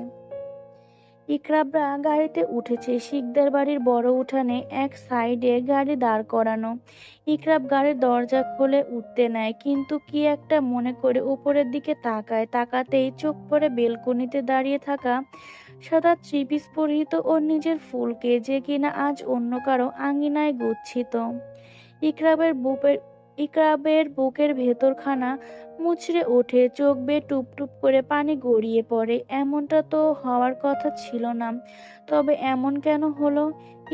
ইকরাবরা গাড়িতে উঠেছে। শিকদার বাড়ির বড় উঠানে এক সাইডে গাড়ি দাঁড় করানো। ইকরাব গাড়ির দরজা খুলে উঠতে নেয়, কিন্তু কি একটা মনে করে উপরের দিকে তাকায়। তাকাতেই চোখ পড়ে বেলকনিতে দাঁড়িয়ে থাকা সাদা থ্রি-পিস পরিহিত ওর নিজের ফুলকে, যে কিনা আজ অন্য কারো আঙিনায় গচ্ছিত। ইকরাবের বুকের ভেতরখানা মুচড়ে ওঠে, চোখ বেয়ে টুপ টুপ করে পানি গড়িয়ে পড়ে। এমনটা তো হওয়ার কথা ছিল না, তবে এমন কেন হলো?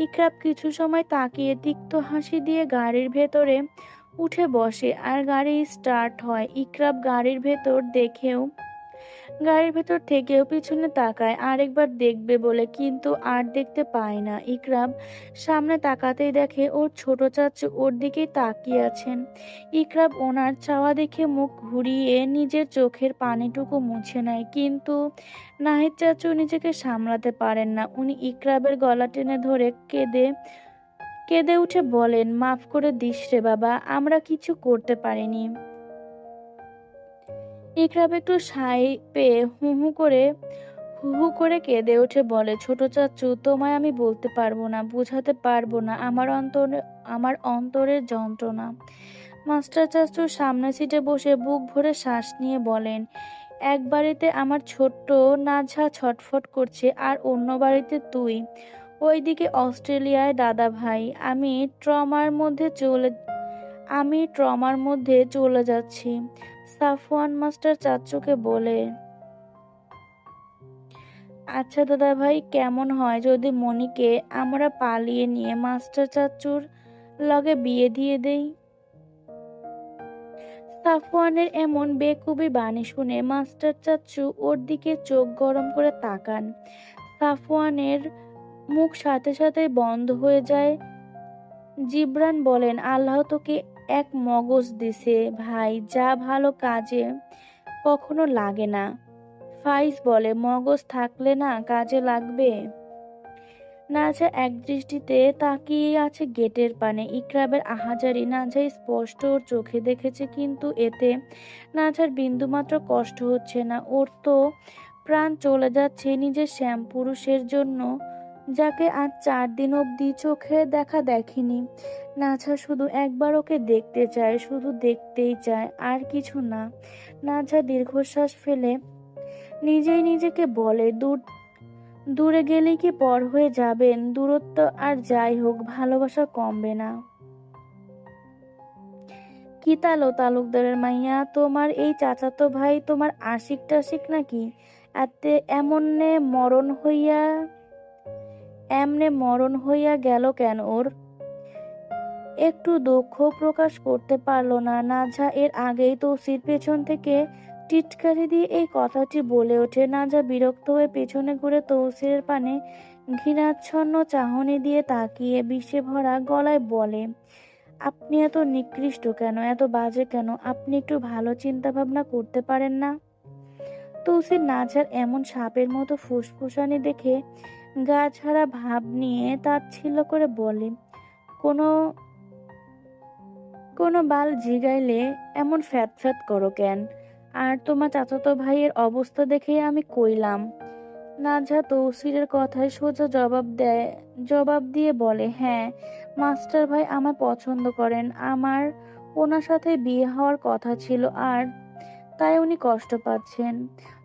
ইকরাব কিছু সময় তাকিয়ে তিক্ত হাসি দিয়ে গাড়ির ভেতরে উঠে বসে, আর গাড়ি স্টার্ট হয়। ইকরাব গাড়ির ভেতর থেকেও পিছনে তাকায় আরেকবার দেখবে বলে, কিন্তু আর দেখতে পায় না। ইকরাব সামনে তাকাতেই দেখে ওর ছোট চাচু ওর দিকেই তাকিয়ে আছেন। ইকরাব ওনার চাওয়া দেখে মুখ ঘুরিয়ে নিজের চোখের পানিটুকু মুছে নেয়, কিন্তু নাহিদ চাচু নিজেকে সামলাতে পারেন না। উনি ইকরাবের গলা টেনে ধরে কেঁদে কেঁদে উঠে বলেন, মাফ করে দিস রে বাবা, আমরা কিছু করতে পারিনি। ইকরাব একটু সাই পেয়ে হু হু করে কেঁদে উঠে বলে, ছোট চাচু, তোমায় আমি বলতে পারবো না, বোঝাতে পারবো না আমার অন্তরের যন্ত্রণা। মাস্টার চাচু সামনের সিটে বসে বুক ভরে শ্বাস নিয়ে বলেন, এক বাড়িতে আমার ছোট্ট নাঝা ছটফট করছে, আর অন্য বাড়িতে তুই, ওইদিকে অস্ট্রেলিয়ায় দাদা ভাই। আমি ট্রমার মধ্যে চলে যাচ্ছি। সাফওয়ান মাস্টার চাচ্চুকে বলে, আচ্ছা দাদা ভাই, কেমন হয় যদি মনিকে আমরা পালিয়ে নিয়ে মাস্টার চাচ্চুর লগে বিয়ে দিয়ে দেই? সাফওয়ানের এমন বেকুবি বাণী শুনে মাস্টার চাচ্চু ওর দিকে চোখ গরম করে তাকান। সাফওয়ানের মুখ সাথে সাথে বন্ধ হয়ে যায়। জিবরান বলেন, আল্লাহ তোকে এক মগজ দিছে ভাই, যা ভালো কাজে কখনো লাগে না। ফাইজ বলে, মগজ থাকলে না কাজে লাগবে? নাজা একদৃষ্টিতে তাকিয়ে আছে গেটের পানে। ইকরাবের আহাজারি নাজা স্পষ্ট ওর চোখে দেখেছে, কিন্তু এতে নাজার বিন্দুমাত্র কষ্ট হচ্ছে না। ওর তো প্রাণ চলে যাচ্ছে নিজের শ্যাম পুরুষের জন্য, যাকে আজ 4 দিন অবধি চোখে দেখা দেখেনি। নাজা শুধু একবার ওকে দেখতে চায়, শুধু দেখতেই চায়, আর কিছু না। নাজা দীর্ঘশ্বাস ফেলে নিজেই নিজেকে বলে, দূরে গেলেই কি পর হয়ে যাবেন? দূরত্ব আর যাই হোক, ভালোবাসা কমবে না। কি তালুকদারের মাইয়া, তোমার এই চাচাতো ভাই তোমার আশিক টাশিক নাকি? এতে এমনে মরণ হইয়া গেল কেন ওর? একটু দুঃখ প্রকাশ করতে পারল না নাজা। এর আগেই তৌসির পেছন থেকে টিটকারি দিয়ে এই কথাটি বলে ওঠে। নাজা বিরক্ত হয়ে পেছনে ঘুরে তৌসিরের পানে ঘৃণাচ্ছন্ন চাহনি দিয়ে তাকিয়ে বিষে ভরা গলায় বলে, আপনি এত নিকৃষ্ট কেন, এত বাজে কেন? আপনি একটু ভালো চিন্তা ভাবনা করতে পারেন না? তৌসির নাজার এমন সাপের মতো ফুসফুসানি দেখে গা ছাড়া ভাব নিয়ে তাচ্ছিল্য করে বলে, কোনো কোনো বাল জিগাইলে এমন ফ্যাত ফ্যাত করো কেন? আর তোমার চাচাতো ভাইয়ের অবস্থা দেখে আমি কইলাম। নাজহা তৌসিরের কথায় সোজা জবাব দিয়ে বলে, হ্যাঁ, মাস্টার ভাই আমায় পছন্দ করেন। আমার ওনার সাথে বিয়ে হওয়ার কথা ছিল, আর তাই উনি কষ্ট পাচ্ছেন।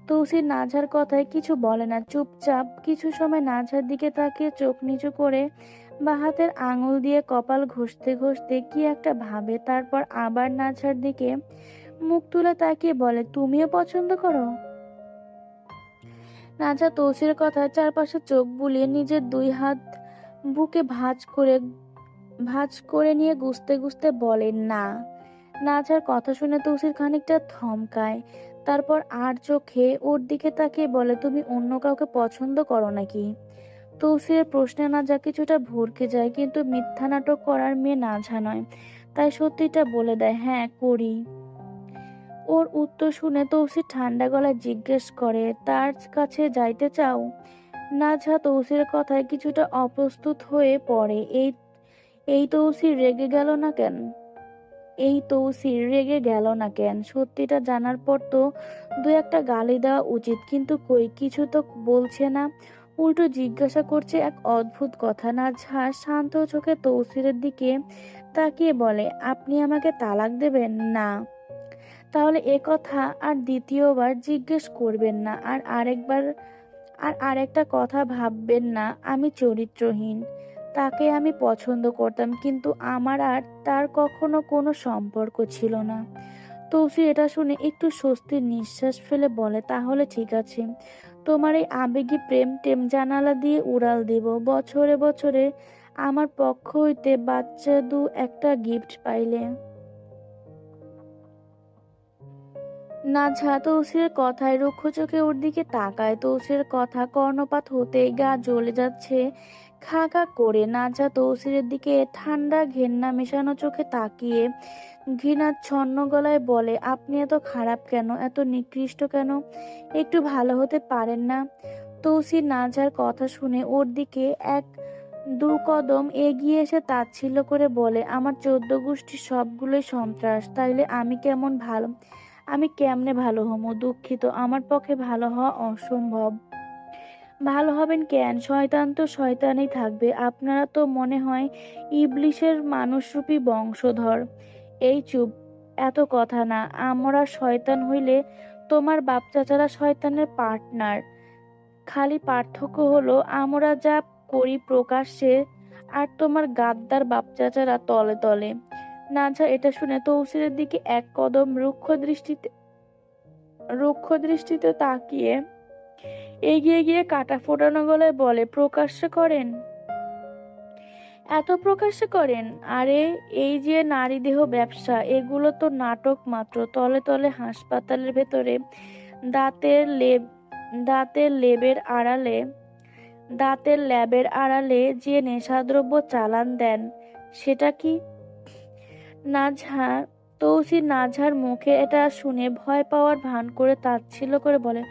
তৌসির নাজহার কথায় কিছু বলে না, চুপচাপ কিছু সময় নাজহার দিকে তাকিয়ে চোখ নিচু করে বা হাতের আঙুল দিয়ে কপাল ঘষতে ঘষতে কি একটা ভাবে, তারপর আবার নাজহার দিকে মুখ তুলে তাকিয়ে বলে, তুমিও পছন্দ করো? রাজা তৌসির কথায় চারপাশে চোখ বুলিয়ে নিজের দুই হাত বুকে ভাঁজ করে নিয়ে গুছতে গুছতে বলে, না। নাজার কথা শুনে তৌসির খানিকটা থমকায়, তারপর আর চোখে ওর দিকে তাকিয়ে বলে, তুমি অন্য কাউকে পছন্দ করো নাকি? তৌসিরের প্রশ্নে নাজা কিছুটা ভরকে যায়, কিন্তু মিথ্যা নাটক করার মেয়ে নাজা নয়, তাই সত্যিটা বলে দেয়, হ্যাঁ করি। ওর উত্তর শুনে তৌসির ঠান্ডা গলায় জিজ্ঞেস করে, তার কাছে যাইতে চাও? নাজহা তৌসির কথায় কিছুটা অপ্রস্তুত হয়ে পড়ে। এই তৌসির রেগে গেল না কেন? সত্যিটা জানার পর তো দু একটা গালি দেওয়া উচিত, কিন্তু কই, কিছু তো বলছে না, উল্টো জিজ্ঞাসা করছে এক অদ্ভুত কথা। নাজহা শান্ত চোখে তৌসিরের দিকে তাকিয়ে বলে, আপনি আমাকে তালাক দেবেন? না। তাহলে এ কথা আর দ্বিতীয়বার জিজ্ঞেস করবেন না, আর আরেকটা কথা ভাববেন না আমি চরিত্রহীন। তাকে আমি পছন্দ করতাম, কিন্তু আমার আর তার কখনো কোনো সম্পর্ক ছিল না। তৌসির এটা শুনে একটু স্বস্তির নিঃশ্বাস ফেলে বলে, তাহলে ঠিক আছে, তোমার এই আবেগী প্রেম টেম জানালা দিয়ে উড়াল দিব। বছরে বছরে আমার পক্ষ হইতে বাচ্চা একটা গিফট পাইলে। নাজহা তৌসিরের কথায় রুক্ষ চোখে ওর দিকে তাকায়। তৌসিরের কথা কর্ণপাত হতে গা জ্বলে যাচ্ছে খা খা করে। নাজহা তৌসিরের দিকে ঠান্ডা ঘেন্না মেশানো চোখে তাকিয়ে ঘৃণাচ্ছন্ন গলায় বলে, আপনি এত খারাপ কেন, এত নিকৃষ্ট কেন? একটু ভালো হতে পারেন না? তৌসির নাজহার কথা শুনে ওর দিকে এক দু কদম এগিয়ে এসে তাচ্ছিল্য করে বলে, আমার 14 গোষ্ঠীর সবগুলোই সন্ত্রাস, তাইলে আমি কেমনে ভালো হমু? দুঃখিত, আমার পক্ষে ভালো হওয়া অসম্ভব। ভালো হবেন কেন? শয়তান তো শয়তানই থাকবে। আপনারা তো মনে হয় ইবলিশের মানুষরূপী বংশধর। এই চুপ, এত কথা না। আমরা শয়তান হইলে তোমার বাপ চাচারা শয়তানের পার্টনার। খালি পার্থক্য হলো আমরা যা করি প্রকাশ্যে, আর তোমার গাদ্দার বাপ চাচারা তলে তলে। নাজা এটা শুনে তৌসিরের দিকে এক কদম রুক্ষ দৃষ্টিতে তাকিয়ে এগিয়ে গিয়ে কাটা ফোটানো গলায় বলে, প্রকাশ্য করেন? এত প্রকাশ্য করেন? আরে এই যে নারী দেহ ব্যবসা, এগুলো তো নাটক মাত্র। তলে তলে হাসপাতালের ভেতরে দাঁতের লেব দাঁতের লেবের আড়ালে যে নেশাদ্রব্য চালান দেন, সেটা কি? নাজহা তৌসির নাজহার মুখে এটা শুনে ভয় পাওয়ার ভান করে তাচ্ছিল্য করে বলে,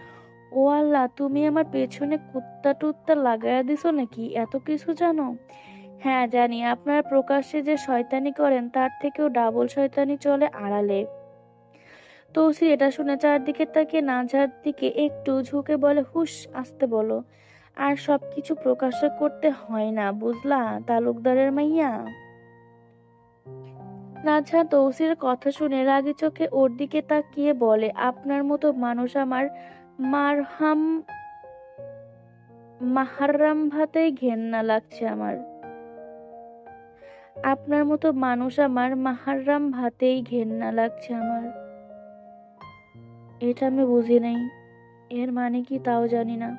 ও আল্লাহ, তুমি আমার পেছনে কুত্তা টুত্তা লাগাইয়া দিছো নাকি? এত কিছু জানো? হ্যাঁ জানি, আপনারা প্রকাশ্যে যে শয়তানি করেন তার থেকেও ডাবল শয়তানি চলে আড়ালে। তৌসি এটা শুনে চারদিকে তাকিয়ে নাজহার দিকে একটু ঝুঁকে বলে, হুশ, আসতে বলো। আর সবকিছু প্রকাশ্য করতে হয় না, বুঝলা তালুকদারের মাইয়া? নাজহা তৌসির কথা শুনে রাগী চোখে ওর দিকে তাকিয়ে বলে, আপনার মতো মানুষ আমার মারহাম মাহারাম ভাতেই ঘেন্না লাগছে আমার। আপনার মতো মানুষ আমার মাহারাম ভাতেই ঘেন্না লাগছে আমার। এটা আমি বুঝি নাই, এর মানে কি তাও জানি না।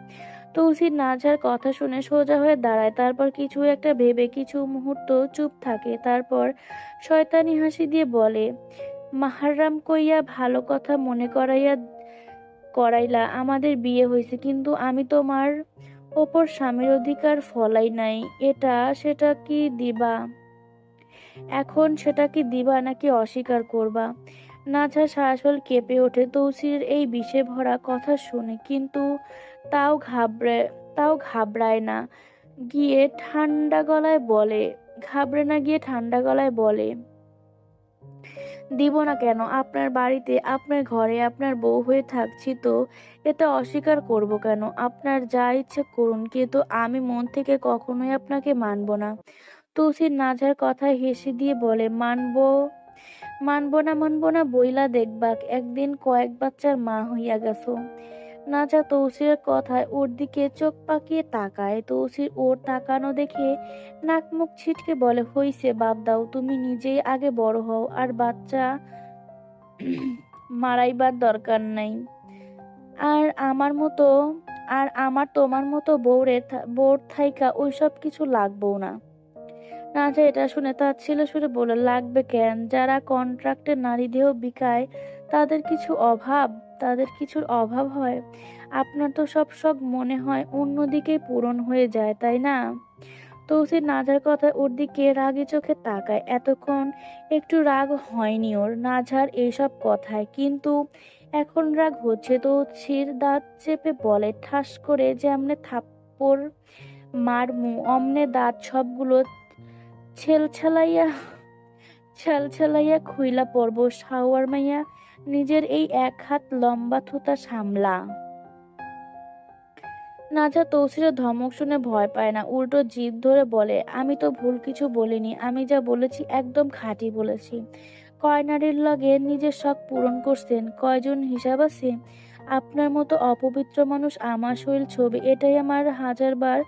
তৌসির নাজহার কথা শুনে সোজা হয়ে দাঁড়ায়, তারপর কিছু একটা ভেবে কিছু মুহূর্ত চুপ থাকে, তারপর শয়তানি হাসি দিয়ে বলে, মাহারাম কইয়া ভালো কথা মনে করাইলা আমাদের বিয়ে হয়েছে, কিন্তু আমি তোমার ওপর স্বামীর অধিকার ফলাই নাই। এখন সেটা কি দিবা নাকি অস্বীকার করবা? নাজহা সরাসরি কেঁপে ওঠে তৌসিরের এই বিষে ভরা কথা শুনে, কিন্তু তাও ঘাবড়ায় না। গিয়ে ঠান্ডা গলায় বলে, ঘাবড়ে না গিয়ে ঠান্ডা গলায় বলে, দিব না কেন? আপনার বাড়িতে, আপনার ঘরে আপনার বউ হয়ে থাকছি তো, এটা অস্বীকার করব কেন? আপনার যা ইচ্ছে করুন, কিন্তু আমি মন থেকে কখনোই আপনাকে মানব না। তৌসির নাঝার কথায় হেসে দিয়ে বলে, মানব না বইলা দেখবাক, একদিন কয়েক বাচ্চার মা হইয়া গেছো। নাজা তৌসিরের কথায় ওর দিকে চোখ পাকিয়ে তাকায়। তৌসির ওর তাকানো দেখে নাক মুখ ছিটকে বলে, হইছে, বাদ দাও, তুমি নিজেই আগে বড় হও, আর বাচ্চা মারাইবার দরকার নাই। আর আমার মতো আর আমার তোমার মতো বউর থাইকা ওইসব কিছু লাগবেও না। রাজা এটা শুনে তাচ্ছিল্য সুরে বলল, লাগবে কেন? যারা কন্ট্রাক্টে নারী দেহ বিকায় তাদের কিছুর অভাব হয়? আপনার তো সব শখ মনে হয় অন্যদিকে পূরণ হয়ে যায়, তাই না? তৌসির নাঝার কথায় ওর দিকে রাগী চোখে তাকায়। এতক্ষণ একটু রাগ হয়নি ওর নাঝার এইসব কথায়, কিন্তু এখন রাগ হচ্ছে। তৌসির দাঁত চেপে বলে, ঠাস করে যেমনে থাপ্পড় মারমু অমনে দাঁত সবগুলো ছেলছেলাইয়া ছ্যালছ্যালাইয়া খুইলা পড়ব। শাওয়ার মাইয়া, নিজের এই এক হাত লম্বা থুতা সামলা। নাজা তৌসিরের ধমক শুনে ভয় পায় না, উল্টো জিদ ধরে বলে, আমি তো ভুল কিছু বলিনি, আমি যা বলেছি একদম খাঁটি বলেছি। কয় নারীর লগে নিজের শখ পূরণ করছেন, কয়জন হিসাব আছে? আপনার মতো অপবিত্র মানুষ আমার শরীর ছবি, এটাই আমার হাজারবার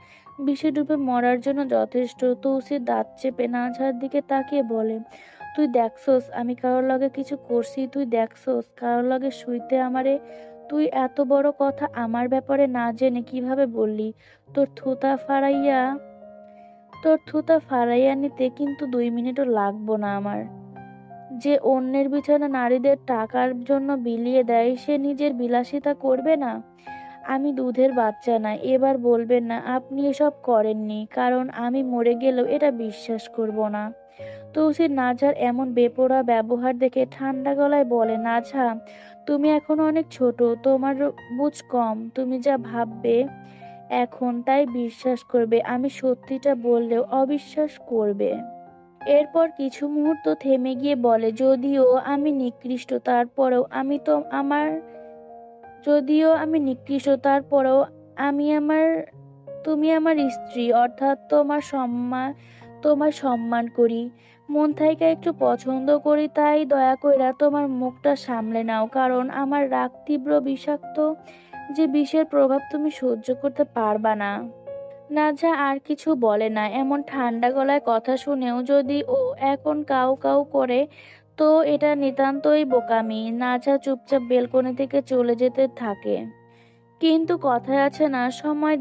বিষে ডুবে মরার জন্য যথেষ্ট। তৌসির দাঁত চেপে নাঝার দিকে তাকিয়ে বলে, তুই দেখছস আমি কারোর লগে কিছু করছি? তুই দেখছস কারোর লগে শুইতে আমারে? তুই এত বড় কথা আমার ব্যাপারে না জেনে কিভাবে বললি? তোর থুতা ফাড়াইয়া তোর থুতা ফাড়াইয়া নিতে কিন্তু 2 মিনিটও লাগবো না আমার। যে অন্যের বিছানা নারীদের টাকার জন্য বিলিয়ে দেয়, সে নিজের বিলাসিতা করবে না? আমি দুধের বাচ্চা না। এবার বলবেন না আপনি এসব করেননি, কারণ আমি মরে গেলেও এটা বিশ্বাস করব না। তৌসির নাঝার এমন বেপরোয়া ব্যবহার দেখে ঠান্ডা গলায় বলে, নাঝা, তুমি এখনো অনেক ছোট, তোমার বুঝ কম। তুমি যা ভাববে এখন তাই বিশ্বাস করবে, আমি সত্যিটা বললেও অবিশ্বাস করবে। এরপর কিছু মুহূর্ত থেমে গিয়ে বলে, যদিও আমি নিকৃষ্ট, তারপরেও আমি আমার তুমি আমার স্ত্রী, অর্থাৎ তোমার সম্মান করি, মন থাইকা একটু পছন্দ করি। তাই দয়া কইরা তোমার মুখটা সামলে নাও, কারণ আমার রাগ তীব্র বিষাক্ত, যে বিষের প্রভাব তুমি সহ্য করতে পারবা না। নাজা আর কিছু বলে না। এমন ঠান্ডা গলায় কথা শুনেও যদি ও এখন কাউ কাউ করে, তো এটা নিতান্তই বোকামি। নাজা চুপচাপ বেলকনি থেকে চলে যেতে থাকে। কিন্তু কথায় আছে না, সময়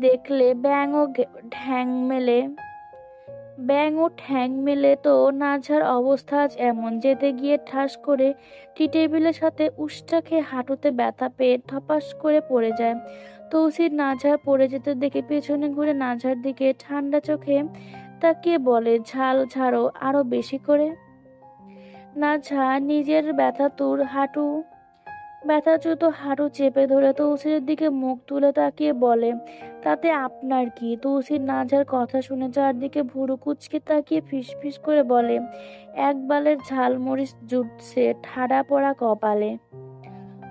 দেখলে ব্যাঙ ও ঠ্যাং মেলে। তো নাঝার অবস্থা আজ এমন, যেতে গিয়ে ঠাস করে টি টেবিলের সাথে উষ্টা খেয়ে হাঁটুতে ব্যথা পেয়ে ধপাস করে পড়ে যায়। তৌসির নাঝার পড়ে যেতে দেখে পেছনে ঘুরে নাঝার দিকে ঠান্ডা চোখে তাকিয়ে বলে, ঝাল ঝাড়ো আরো বেশি করে। নাঝা নিজের ব্যথাচ্যুত হাঁটু চেপে ধরে তৌসিরের দিকে মুখ তুলে তাকিয়ে বলে, তাতে আপনার কি? তৌসির নাঝার কথা শুনে চারদিকে ভুরু কুচকে তাকিয়ে ফিসফিস করে বলে, এক বালের ঝালমরিচ জুটছে ঠাডা পড়া কপালে।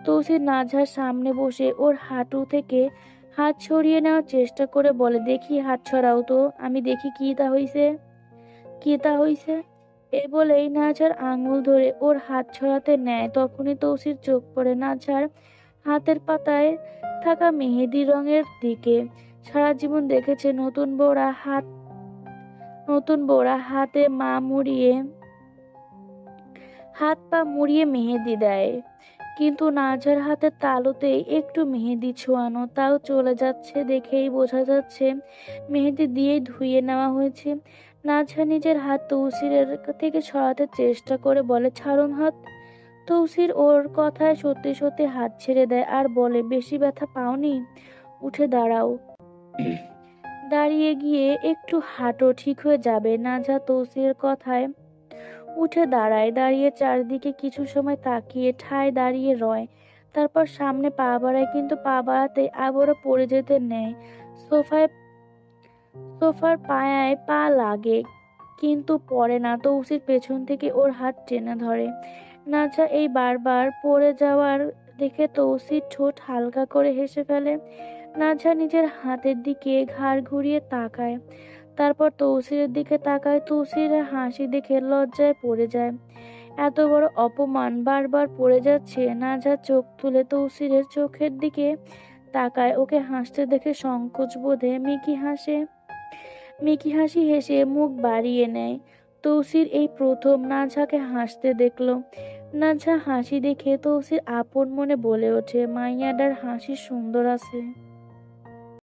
তৌসির নাঝার সামনে বসে ওর হাঁটু থেকে হাত সরিয়ে নেওয়ার চেষ্টা করে বলে, দেখি হাত ছড়াও তো, আমি দেখি কি তা হইছে। এই বলেই নাঝার আঙুল ধরে ওর হাত ছড়াতে নেয়। তখনই তৌসির চোখ পড়ে নাঝার হাতের পাতায় থাকা মেহেদি রঙের দিকে। সারা জীবন দেখেছে নতুন বউরা হাত পা মুড়িয়ে মেহেদি দেয়, কিন্তু নাঝার হাতের তালুতেই একটু মেহেদি ছোঁয়ানো, তাও চলে যাচ্ছে। দেখেই বোঝা যাচ্ছে মেহেদি দিয়েই ধুইয়ে নেওয়া হয়েছে। নাঝা নিজের হাত তৌসিরের থেকে সরাতে চেষ্টা করে বলে, ছাড়ুন হাত। তৌসির ওর কথায় সত্যি সত্যি হাত ছেড়ে দেয় আর বলে, বেশি ব্যথা পাওনি? উঠে দাঁড়াও। দাঁড়িয়ে গিয়ে একটু হাঁটো, ঠিক হয়ে যাবে। নাঝা তৌসিরের কথায় উঠে দাঁড়ায়। দাঁড়িয়ে চারদিকে কিছু সময় তাকিয়ে ঠায় দাঁড়িয়ে রয়। তারপর সামনে পা বাড়ায়, কিন্তু পা বাড়াতে আবারও পড়ে যেতে নেয়। সোফায় সোফার পায়ায় পা লাগে কিন্তু পড়ে না। তৌসির পেছন থেকে ওর হাত টেনে ধরে। নাজা এই বারবার পড়ে যাওয়ার দেখে তৌসির ঠোঁট হালকা করে হেসে ফেলে। নাজা নিজের হাতের দিকে ঘাড় ঘুরিয়ে তাকায়, তারপর তৌসিরের দিকে তাকায়। তৌসিরের হাসি দেখে লজ্জায় পড়ে যায়। এত বড় অপমান বারবার পড়ে যাচ্ছে। নাজা চোখ তুলে তৌসিরের চোখের দিকে তাকায়। ওকে হাসতে দেখে সংকোচ বোধে মিকি হাসি হেসে মুখ বাড়িয়ে নেয়। তৌসির এই প্রথম নাজহাকে হাসতে দেখলো। নাজহা হাসি দেখে তৌসির আপন মনে বলে ওঠে, মাইয়াডার হাসি সুন্দর আছে।